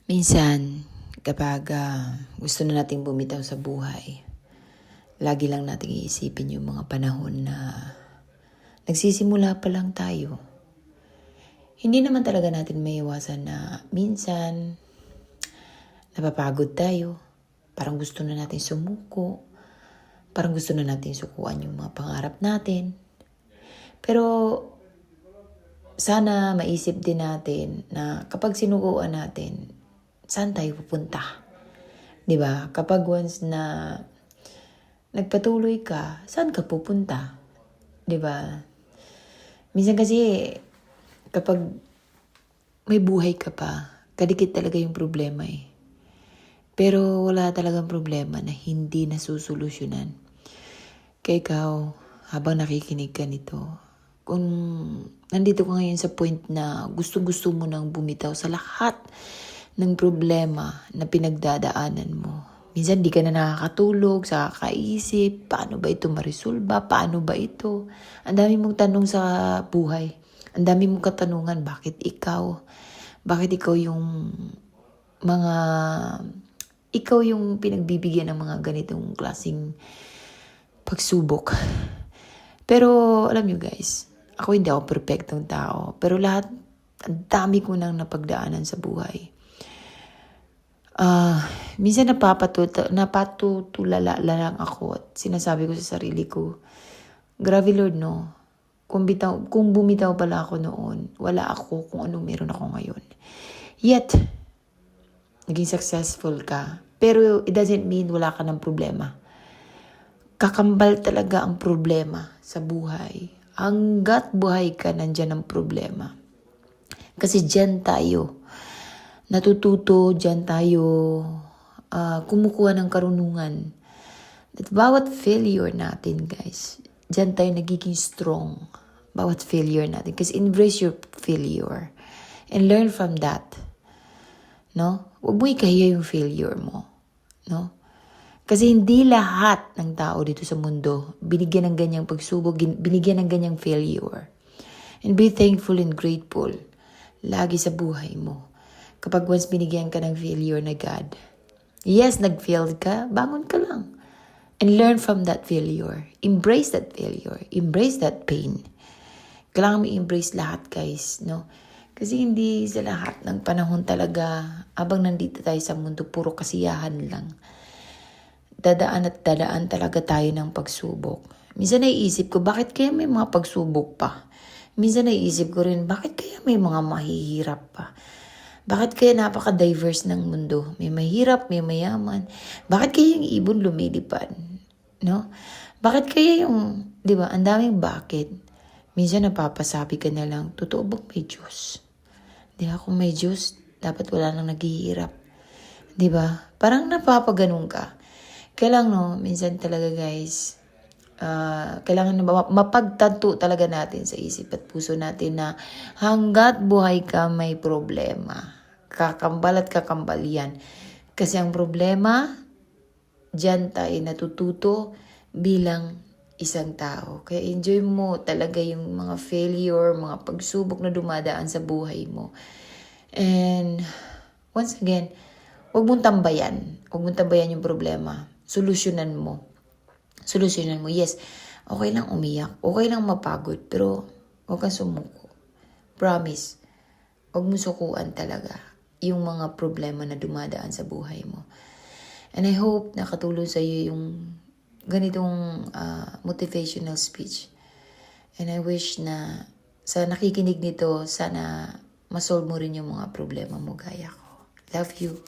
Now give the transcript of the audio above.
Minsan, kapag gusto na nating bumitaw sa buhay, lagi lang nating iisipin yung mga panahon na nagsisimula pa lang tayo. Hindi naman talaga natin maiwasan na minsan napapagod tayo. Parang gusto na natin sumuko. Parang gusto na natin sukuan yung mga pangarap natin. Pero sana maisip din natin na kapag sinukuan natin, saan tayo pupunta? 'Di ba? Kapag once na nagpatuloy ka, saan ka pupunta? 'Di ba? Minsan kasi kapag may buhay ka pa, kadikit talaga yung problema eh. Pero wala talagang problema na hindi nasusolusyonan. Kaya ikaw, habang nakikinig ka nito, kung nandito ka ngayon sa point na gusto-gusto mo nang bumitaw sa lahat ng problema na pinagdadaanan mo. Minsan di ka na nakakatulog, sa kakaisip, paano ba ito marisolba, paano ba ito? Ang dami mong tanong sa buhay. Ang dami mong katanungan, bakit ikaw? Bakit ikaw yung pinagbibigyan ng mga ganitong klaseng pagsubok? Pero alam nyo guys, ako hindi ako perfectong tao. Pero lahat, ang dami ko nang napagdaanan sa buhay. Minsan napatutulala lang ako at sinasabi ko sa sarili ko, grabe Lord no, kung bumitaw pala ako noon, wala ako kung anong meron ako ngayon. Yet, naging successful ka. Pero it doesn't mean wala ka ng problema. Kakambal talaga ang problema sa buhay. Hanggat buhay ka, nandyan ang problema. Kasi dyan tayo natututo, dyan tayo kumukuha ng karunungan. At bawat failure natin, guys, dyan tayo nagiging strong. Bawat failure natin. Kasi embrace your failure. And learn from that. No? Huwag mo ikahiya yung failure mo. No? Kasi hindi lahat ng tao dito sa mundo binigyan ng ganyang pagsubok, binigyan ng ganyang failure. And be thankful and grateful lagi sa buhay mo. Kapag once binigyan ka ng failure na God, yes, nag-failed ka, bangon ka lang. And learn from that failure. Embrace that failure. Embrace that pain. Kailangan mo i-embrace lahat, guys, no? Kasi hindi sa lahat ng panahon talaga, abang nandito tayo sa mundo, puro kasiyahan lang. Dadaan talaga tayo ng pagsubok. Minsan naiisip ko, bakit kaya may mga pagsubok pa? Minsan naiisip ko rin, bakit kaya may mga mahihirap pa? Bakit kaya napaka-diverse ng mundo? May mahirap, may mayaman. Bakit kaya yung ibon lumilipad? No? Bakit kaya yung, di ba, ang daming bakit? Minsan napapasabi ka na lang, totoo bang may Diyos? Di ba, kung may Diyos, dapat wala nang naghihirap. Di ba? Parang napapaganon ka. Kaya lang, no, minsan talaga guys, kailangan mapagtanto talaga natin sa isip at puso natin na hanggat buhay ka may problema. Kakambal at kakambal yan. Kasi ang problema, dyan tayo natututo bilang isang tao. Kaya enjoy mo talaga yung mga failure, mga pagsubok na dumadaan sa buhay mo. And once again, huwag mong tambayan. Huwag mong tambayan yung problema. Solusyonan mo. Yes, okay lang umiyak. Okay lang mapagod. Pero huwag kang sumuko. Promise. Huwag mo sukuan talaga yung mga problema na dumadaan sa buhay mo. And I hope nakatulong sa iyo yung ganitong motivational speech. And I wish na sa nakikinig nito, sana masolve mo rin yung mga problema mo gaya ko. Love you.